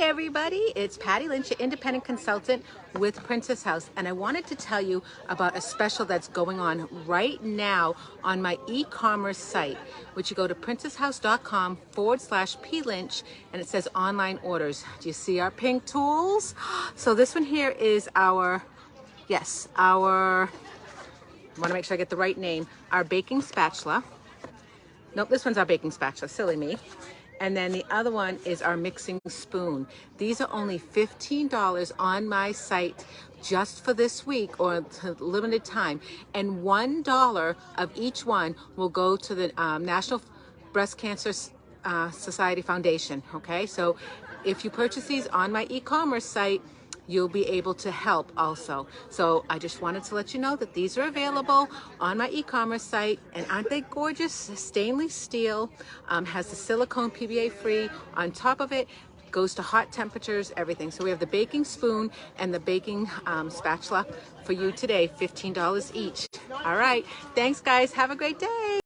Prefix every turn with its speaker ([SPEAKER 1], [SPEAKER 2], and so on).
[SPEAKER 1] everybody, it's Patty Lynch, your independent consultant with Princess House, and I wanted to tell you about a special that's going on right now on my e-commerce site, which you go to princesshouse.com/plynch, and it says online orders. Do you see our pink tools? So this one here is I want to make sure I get the right name, our baking spatula. Nope, this one's our baking spatula, silly me. And then the other one is our mixing spoon. These are only $15 on my site just for this week or to limited time. And $1 of each one will go to the National Breast Cancer Society Foundation, okay? So if you purchase these on my e-commerce site, you'll be able to help also. So I just wanted to let you know that these are available on my e-commerce site, and aren't they gorgeous? Stainless steel, has the silicone PBA free on top of it, goes to hot temperatures, everything. So we have the baking spoon and the baking spatula for you today, $15 each. All right, thanks guys, have a great day.